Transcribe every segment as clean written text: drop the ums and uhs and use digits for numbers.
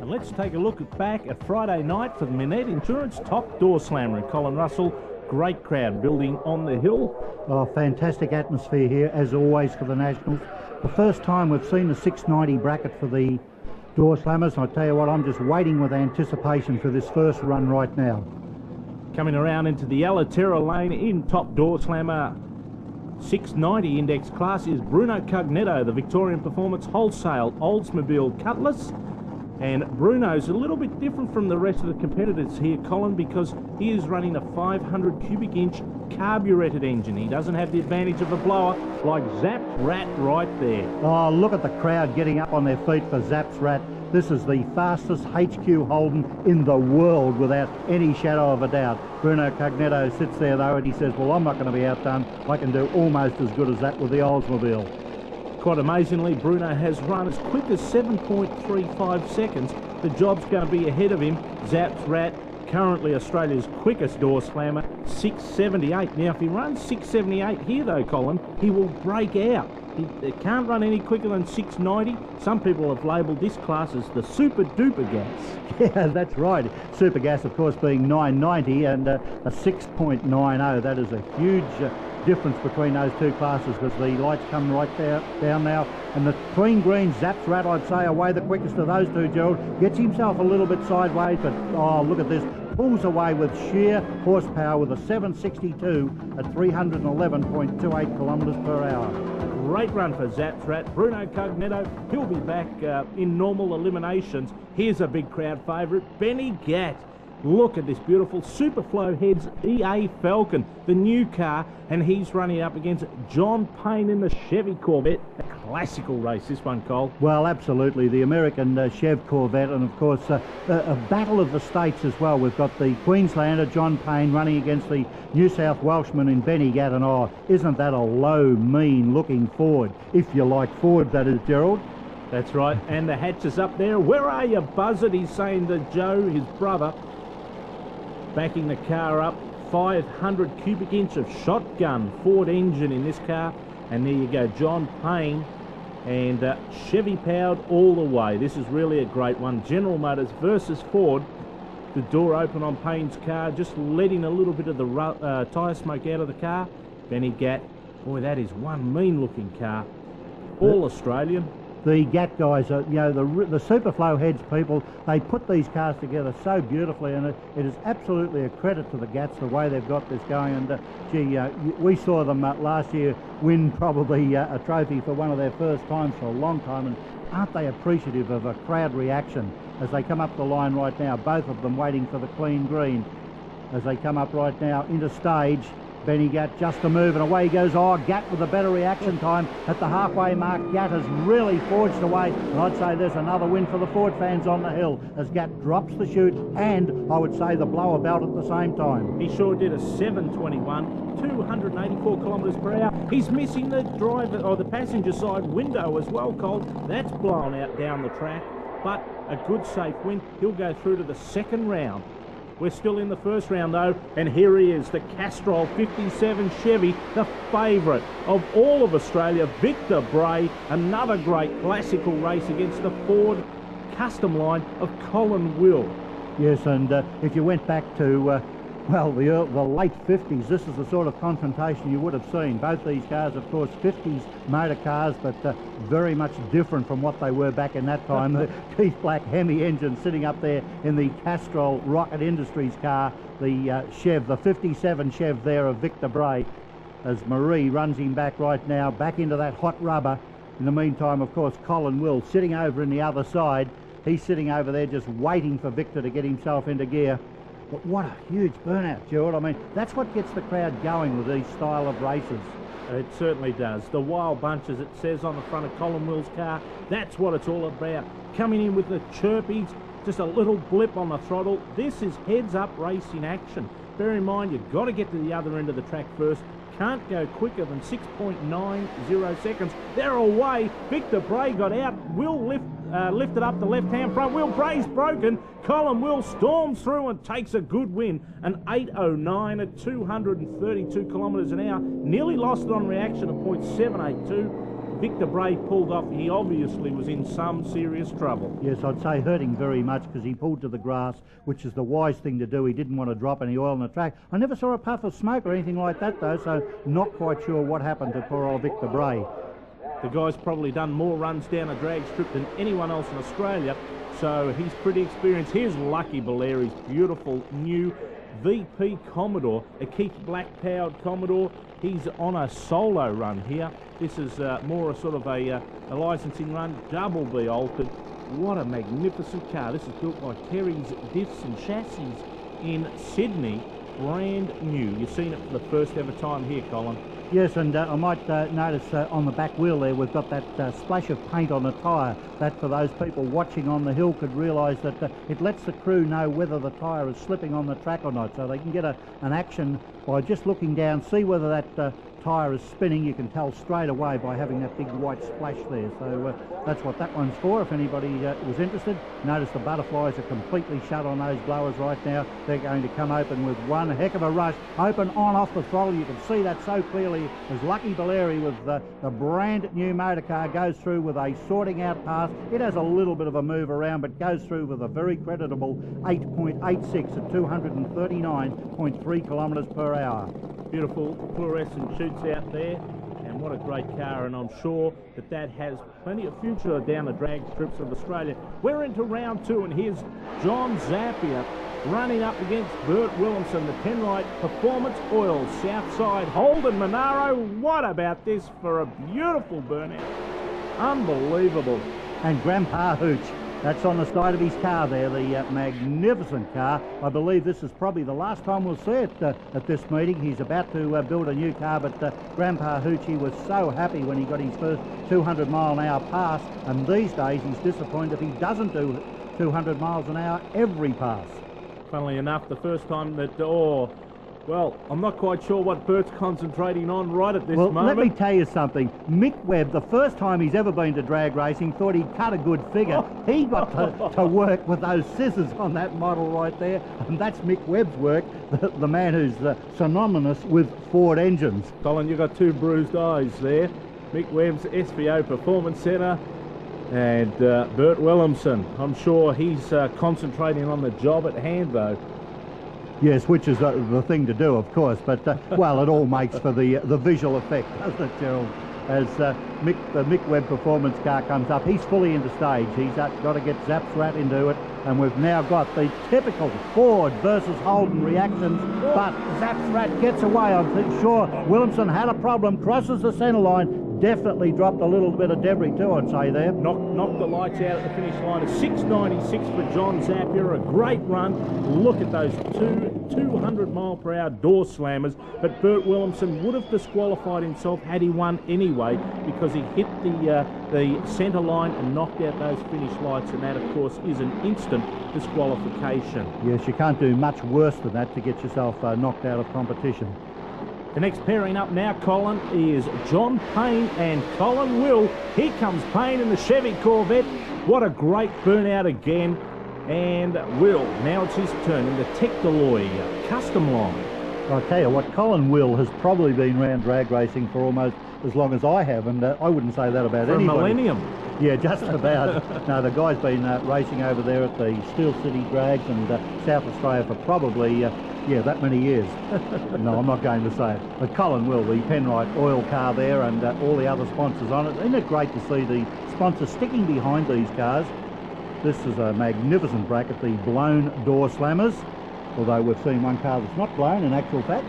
And let's take a look back at Friday night for the Minette Insurance Top Doorslammer in Colin Russell. Great crowd building on the hill. Oh, fantastic atmosphere here, as always, for the Nationals. The first time we've seen the 690 bracket for the Doorslammers. I tell you what, I'm just waiting with anticipation for this first run right now. Coming around into the Alaterra lane in Top Doorslammer 690 index class is Bruno Cugnetto, the Victorian Performance Wholesale Oldsmobile Cutlass. And Bruno's a little bit different from the rest of the competitors here, Colin, because he is running a 500 cubic inch carburetted engine. He doesn't have the advantage of a blower like Zap's Rat right there. Oh, look at the crowd getting up on their feet for Zap's Rat. This is the fastest HQ Holden in the world without any shadow of a doubt. Bruno Cugnetto sits there though and he says, well, I'm not going to be outdone. I can do almost as good as that with the Oldsmobile. Quite amazingly, Bruno has run as quick as 7.35 seconds. The job's going to be ahead of him. Zap's Rat, currently Australia's quickest door slammer, 6.78. Now, if he runs 6.78 here, though, Colin, he will break out. He can't run any quicker than 6.90. Some people have labelled this class as the super duper gas. Yeah, that's right. Super gas, of course, being 9.90 and a 6.90. That is a huge difference between those two classes, because the lights come right down now, and the clean green Zap's Rat, I'd say, away the quickest of those two, Gerald. Gets himself a little bit sideways, but oh, look at this, pulls away with sheer horsepower with a 762 at 311.28 kilometres per hour. Great run for Zap's Rat. Bruno Cugnetto, he'll be back in normal eliminations. Here's a big crowd favourite, Benny Gatt. Look at this beautiful Superflow Heads EA Falcon, the new car, and he's running up against John Payne in the Chevy Corvette. A classical race, this one, Cole. Well, absolutely. The American Chev Corvette, and of course a battle of the states as well. We've got the Queenslander John Payne running against the New South Welshman in Benny Gatt, and oh, isn't that a low, mean looking Ford? If you like Ford, that is, Gerald. That's right, and the hatch is up there. Where are you, Buzzard? He's saying to Joe, his brother. Backing the car up, 500 cubic inch of shotgun Ford engine in this car. And there you go, John Payne, and Chevy powered all the way. This is really a great one. General Motors versus Ford. The door open on Payne's car, just letting a little bit of the tyre smoke out of the car. Benny Gatt, boy, that is one mean looking car. All Australian. The Gatt guys, you know, the Superflow Heads people, they put these cars together so beautifully, and it is absolutely a credit to the Gatts the way they've got this going. And gee, we saw them last year win probably a trophy for one of their first times for a long time, and aren't they appreciative of a crowd reaction as they come up the line right now, both of them waiting for the clean green. As they come up right now into stage, Benny Gatt just a move and away he goes. Oh, Gatt with a better reaction time at the halfway mark. Gatt has really forged away, and I'd say there's another win for the Ford fans on the hill as Gatt drops the chute and I would say the blower belt at the same time. He sure did, a 7.21, 284 kilometres per hour. He's missing the driver or the passenger side window as well, Cole. That's blown out down the track, but a good safe win. He'll go through to the second round. We're still in the first round though, and here he is, the Castrol 57 Chevy, the favourite of all of Australia, Victor Bray. Another great classical race against the Ford custom line of Colin Will. Yes, and if you went back to well, the late 50s, this is the sort of confrontation you would have seen. Both these cars, of course, 50s motor cars, but very much different from what they were back in that time. The Keith Black Hemi engine sitting up there in the Castrol Rocket Industries car, the Chev, the 57 Chev there of Victor Bray, as Marie runs him back right now, back into that hot rubber. In the meantime, of course, Colin Will sitting over in the other side. He's sitting over there just waiting for Victor to get himself into gear. But what a huge burnout, Gerald. I mean, that's what gets the crowd going with these style of races. It certainly does. The wild bunch, as it says on the front of Colin Will's car, that's what it's all about. Coming in with the chirpies, just a little blip on the throttle. This is heads-up racing action. Bear in mind, you've got to get to the other end of the track first. Can't go quicker than 6.90 seconds. They're away. Victor Bray got out. Will lifted up the left-hand front wheel. Bray's broken. Colin Will storms through and takes a good win. An 8.09 at 232 kilometres an hour. Nearly lost it on reaction at .782. Victor Bray pulled off, he obviously was in some serious trouble. Yes, I'd say hurting very much because he pulled to the grass, which is the wise thing to do. He didn't want to drop any oil on the track. I never saw a puff of smoke or anything like that though, so not quite sure what happened to poor old Victor Bray. The guy's probably done more runs down a drag strip than anyone else in Australia, so he's pretty experienced. Here's Lucky Belleri's beautiful new VP Commodore, a Keith Black-powered Commodore. He's on a solo run here. This is more a sort of a licensing run, double B altered. What a magnificent car. This is built by Terry's Diffs and Chassis in Sydney, brand new. You've seen it for the first ever time here, Colin. Yes, and I might notice on the back wheel there we've got that splash of paint on the tyre. That for those people watching on the hill could realise that it lets the crew know whether the tyre is slipping on the track or not, so they can get an action by just looking down, see whether that tyre is spinning. You can tell straight away by having that big white splash there. So that's what that one's for, if anybody was interested. Notice the butterflies are completely shut on those blowers right now. They're going to come open with one heck of a rush. Open on off the throttle. You can see that so clearly as Lucky Belleri with the brand new motor car goes through with a sorting out pass. It has a little bit of a move around, but goes through with a very creditable 8.86 at 239.3 kilometres per hour. Beautiful fluorescent shoots out there, and what a great car, and I'm sure that has plenty of future down the drag strips of Australia. We're into round two, and here's John Zappia running up against Bert Williamson, the Penrite Performance Oil Southside Holden Monaro. What about this for a beautiful burnout? Unbelievable. And Grandpa Hooch, that's on the side of his car there, the magnificent car. I believe this is probably the last time we'll see it at this meeting. He's about to build a new car, but Grandpa Hoochie was so happy when he got his first 200 mile an hour pass, and these days he's disappointed if he doesn't do 200 miles an hour every pass. Funnily enough, the first time that, well, I'm not quite sure what Bert's concentrating on right at this moment. Let me tell you something. Mick Webb, the first time he's ever been to drag racing, thought he'd cut a good figure. He got to work with those scissors on that model right there, and that's Mick Webb's work, the man who's synonymous with Ford engines. Colin, you've got two bruised eyes there. Mick Webb's SVO Performance Centre and Bert Williamson. I'm sure he's concentrating on the job at hand, though. Yes, which is the thing to do, of course, but, well, it all makes for the visual effect, doesn't it, Gerald? As the Mick Webb performance car comes up, he's fully into stage. He's got to get Zapp's Rat into it, and we've now got the typical Ford versus Holden reactions, but Zapp's Rat gets away. I'm sure Williamson had a problem, crosses the centre line, definitely dropped a little bit of debris too, I'd say there. Knocked the lights out at the finish line. A 6.96 for John Zappia, a great run. Look at those two 200-mile-per-hour door slammers, but Bert Williamson would have disqualified himself had he won anyway, because he hit the centre line and knocked out those finish lights, and that, of course, is an instant disqualification. Yes, you can't do much worse than that to get yourself knocked out of competition. The next pairing up now, Colin, is John Payne and Colin Will. Here comes Payne in the Chevy Corvette. What a great burnout again. And Will, now it's his turn in the Tectaloy custom line. I'll tell you what, Colin Will has probably been around drag racing for almost as long as I have, and I wouldn't say that about anybody. For a millennium. Yeah, just about. No, the guy's been racing over there at the Steel City Drags and South Australia for probably, yeah, that many years. No, I'm not going to say it. But Colin Will, the Penrite oil car there, and all the other sponsors on it. Isn't it great to see the sponsors sticking behind these cars? This is a magnificent bracket, the blown Doorslammers, although we've seen one car that's not blown in actual fact.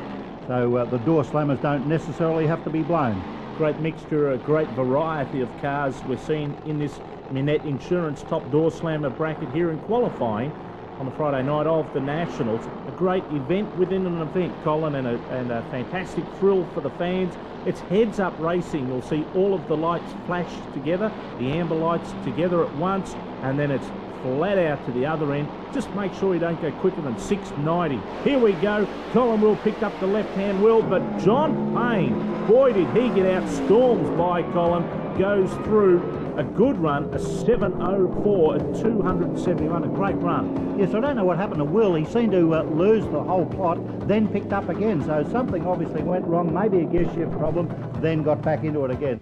So the Doorslammers don't necessarily have to be blown. Great mixture, a great variety of cars we're seeing in this Minette Insurance Top Doorslammer bracket here in qualifying on the Friday night of the Nationals. A great event within an event, Colin, and a fantastic thrill for the fans. It's heads-up racing. You'll see all of the lights flash together, the amber lights together at once, and then it's flat out to the other end. Just make sure you don't go quicker than 690. Here we go. Colin Will picked up the left-hand wheel, but John Payne, boy did he get out, storms by Colin, goes through a good run, a 7.04 at 271, a great run. Yes, I don't know what happened to Will. He seemed to lose the whole plot, then picked up again. So something obviously went wrong, maybe a gear shift problem, then got back into it again.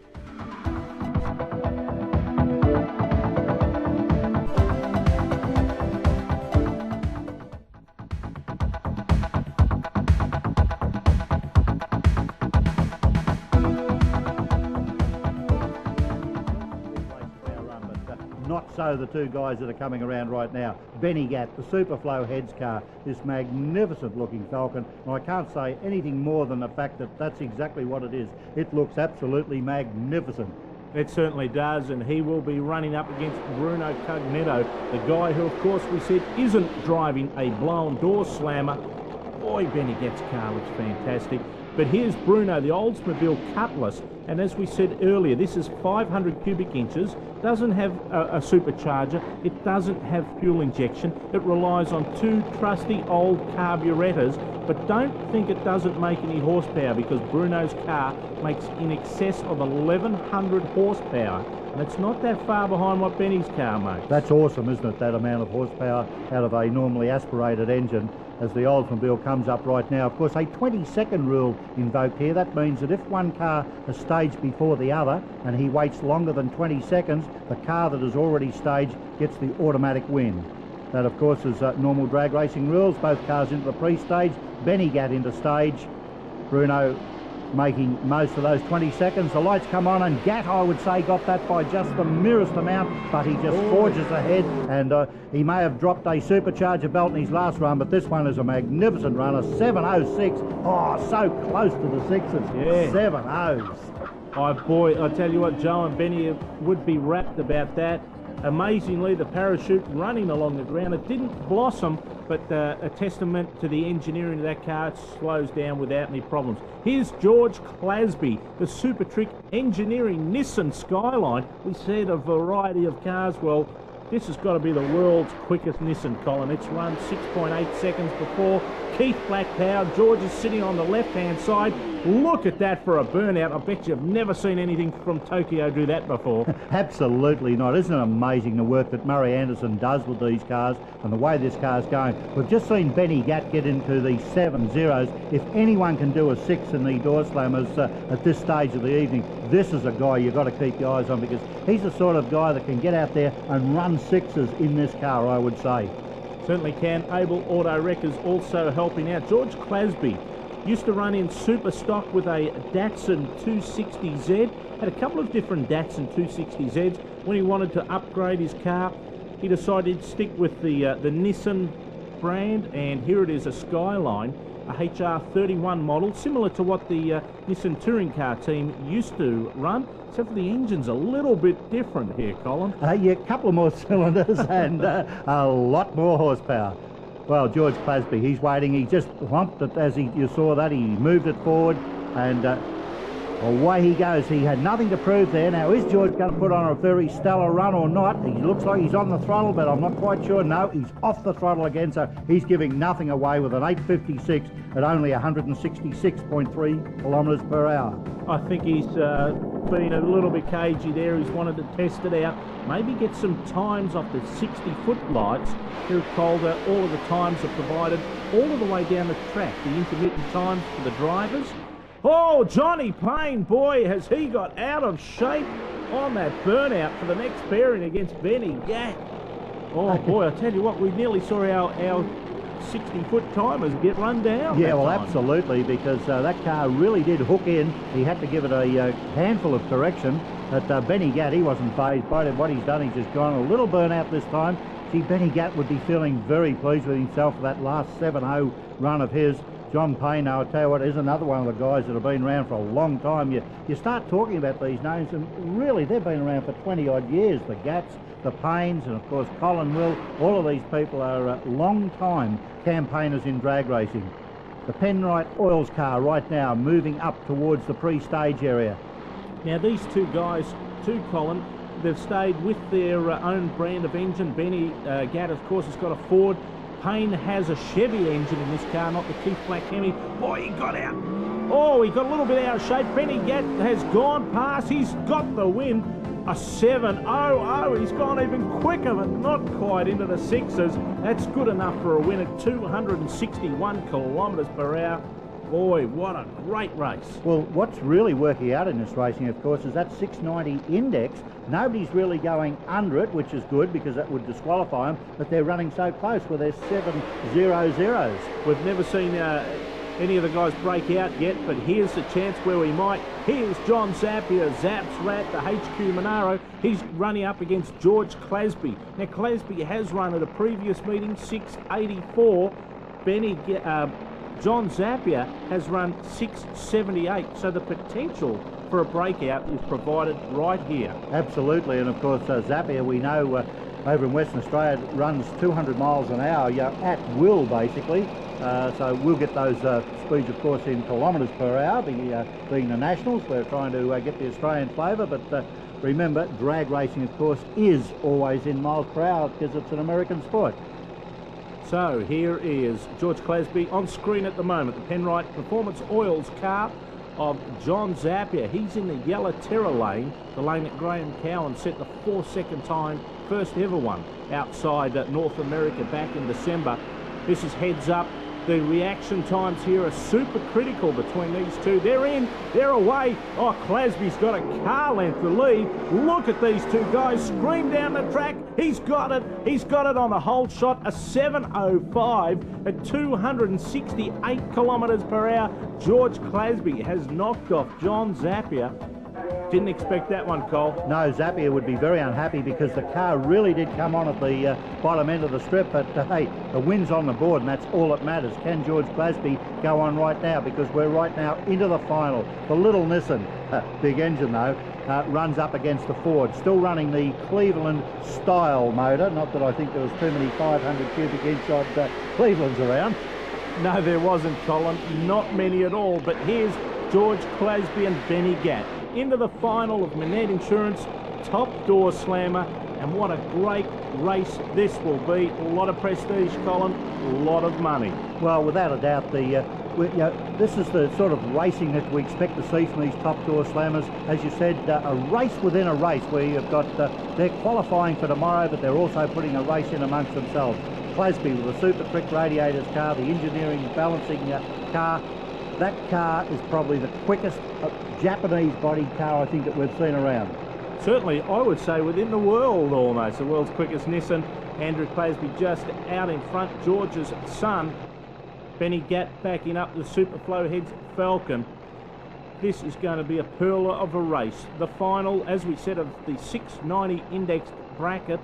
not so the two guys that are coming around right now. Benny Gatt, the Superflow Heads car, this magnificent looking Falcon. And I can't say anything more than the fact that that's exactly what it is. It looks absolutely magnificent. It certainly does, and he will be running up against Bruno Cugnetto, the guy who, of course, we said isn't driving a blown door slammer. Boy, Benny Gatt's car looks fantastic. But here's Bruno, the Oldsmobile Cutlass, and as we said earlier, this is 500 cubic inches, doesn't have a supercharger, it doesn't have fuel injection, it relies on two trusty old carburetors, but don't think it doesn't make any horsepower, because Bruno's car makes in excess of 1100 horsepower, and it's not that far behind what Benny's car makes. That's awesome, isn't it, that amount of horsepower out of a normally aspirated engine. As the Oldsmobile comes up right now, of course, a 20-second rule invoked here. That means that if one car is staged before the other and he waits longer than 20 seconds, the car that is already staged gets the automatic win. That, of course, is normal drag racing rules. Both cars into the pre-stage. Benny Gatt into stage. Bruno making most of those 20 seconds. The lights come on, and Gatt, I would say, got that by just the merest amount, but he just forges ahead, and he may have dropped a supercharger belt in his last run, but this one is a magnificent run, a 7.06. Oh, so close to the sixes. Yeah. 7.0s. Oh boy, I tell you what, Joe and Benny would be rapt about that. Amazingly, the parachute running along the ground, it didn't blossom, but a testament to the engineering of that car. It slows down without any problems. Here's George Clasby, the Super Trick engineering Nissan Skyline. We said a variety of cars. Well, this has got to be the world's quickest Nissan, Colin. It's run 6.8 seconds before. Keith Black Power. George is sitting on the left-hand side. Look at that for a burnout. I bet you've never seen anything from Tokyo do that before. Absolutely not. Isn't it amazing the work that Murray Anderson does with these cars and the way this car's going? We've just seen Benny Gatt get into the 7.0s. If anyone can do a 6 in the Doorslammers at this stage of the evening, this is a guy you've got to keep your eyes on, because he's the sort of guy that can get out there and run 6s in this car, I would say. Certainly can. Able Auto Wreckers also helping out. George Clasby used to run in super stock with a Datsun 260Z. Had a couple of different Datsun 260Zs. When he wanted to upgrade his car, he decided to stick with the Nissan brand, and here it is, a Skyline, a HR31 model, similar to what the Nissan touring car team used to run, except for the engine's a little bit different here, Colin. Yeah, a couple of more cylinders and a lot more horsepower. Well, George Clasby, he's waiting. He just lumped it as you saw that. He moved it forward, and away he goes. He had nothing to prove there. Now, is George going to put on a very stellar run or not? He looks like he's on the throttle, but I'm not quite sure. No, he's off the throttle again, so he's giving nothing away with an 856 at only 166.3 kilometres per hour. I think he's been a little bit cagey there. He's wanted to test it out, maybe get some times off the 60-foot lights. Here at Calder, all of the times are provided all of the way down the track, the intermittent times for the drivers. Oh, Johnny Payne, boy, has he got out of shape on that burnout for the next pairing against Benny Gatt. Oh, boy, I tell you what, we nearly saw our 60-foot timers get run down. Yeah, well, absolutely, because that car really did hook in. He had to give it a handful of correction. But Benny Gatt, he wasn't phased by what he's done. He's just gone a little burnout this time. See, Benny Gatt would be feeling very pleased with himself for that last 7.0 run of his. John Payne, I'll tell you what, is another one of the guys that have been around for a long time. You start talking about these names, and really, they've been around for 20-odd years. The Gatts, the Paynes, and of course Colin Will, all of these people are long-time campaigners in drag racing. The Penrite Oils car right now moving up towards the pre-stage area. Now these two guys, too, Colin, they've stayed with their own brand of engine. Benny Gatt, of course, has got a Ford. Payne has a Chevy engine in this car, not the Keith Black Hemi. Boy, he got out. Oh, he got a little bit out of shape. Benny Gatt has gone past. He's got the win. A 7.00. He's gone even quicker, but not quite into the sixes. That's good enough for a win at 261 kilometres per hour. Boy, what a great race. Well, what's really working out in this racing, of course, is that 690 index. Nobody's really going under it, which is good because that would disqualify them, but they're running so close with their 7.00s. We've never seen any of the guys break out yet, but here's the chance where we might. Here's John Zappia, Zapp's Rat, the HQ Monaro. He's running up against George Clasby. Now, Clasby has run at a previous meeting 684. John Zappia has run 678, so the potential for a breakout is provided right here. Absolutely, and of course Zappia, we know over in Western Australia runs 200 miles an hour, at will basically. So we'll get those speeds, of course, in kilometres per hour, being the Nationals. We're trying to get the Australian flavour, but remember, drag racing, of course, is always in miles per hour because it's an American sport. So here is George Clasby on screen at the moment, the Penrite Performance Oils car of John Zappia. He's in the yellow terror lane, the lane that Graham Cowan set the 4-second time, first ever one, outside North America back in December. This is heads up. The reaction times here are super critical between these two. They're in, they're away. Oh, Clasby's got a car length to lead. Look at these two guys scream down the track. He's got it. He's got it on the whole shot, a 7:05 at 268 kilometres per hour. George Clasby has knocked off John Zappia. Didn't expect that one, Cole. No, Zappia would be very unhappy because the car really did come on at the bottom end of the strip, but hey, the win's on the board and that's all that matters. Can George Clasby go on right now, because we're right now into the final. The little Nissan, big engine though, runs up against the Ford, still running the Cleveland style motor. Not that I think there was too many 500 cubic inch odd Clevelands around. No, there wasn't, Colin, not many at all. But here's George Clasby and Benny Gatt into the final of Manette Insurance Top Doorslammer, and what a great race this will be. A lot of prestige, Colin, a lot of money. Well, without a doubt, this is the sort of racing that we expect to see from these Top Doorslammers. As you said, a race within a race where you've got, they're qualifying for tomorrow, but they're also putting a race in amongst themselves. Clasby with the Super Quick Radiators car, the engineering balancing car. That car is probably the quickest Japanese body car I think that we've seen around. Certainly, I would say within the world almost, the world's quickest Nissan. Andrew Clasby just out in front, George's son. Benny Gatt backing up the Superflow Heads Falcon. This is going to be a pearl of a race. The final, as we said, of the 690 indexed bracket.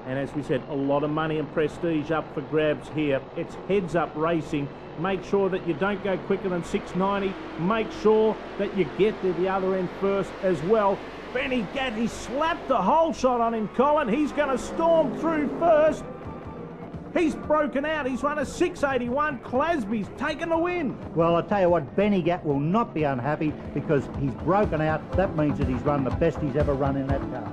And as we said, a lot of money and prestige up for grabs here. It's heads up racing. Make sure that you don't go quicker than 690. Make sure that you get to the other end first as well. Benny Gatt, he slapped the whole shot on him, Colin. He's going to storm through first. He's broken out. He's run a 681. Clasby's taken the win. Well, I tell you what, Benny Gatt will not be unhappy because he's broken out. That means that he's run the best he's ever run in that car.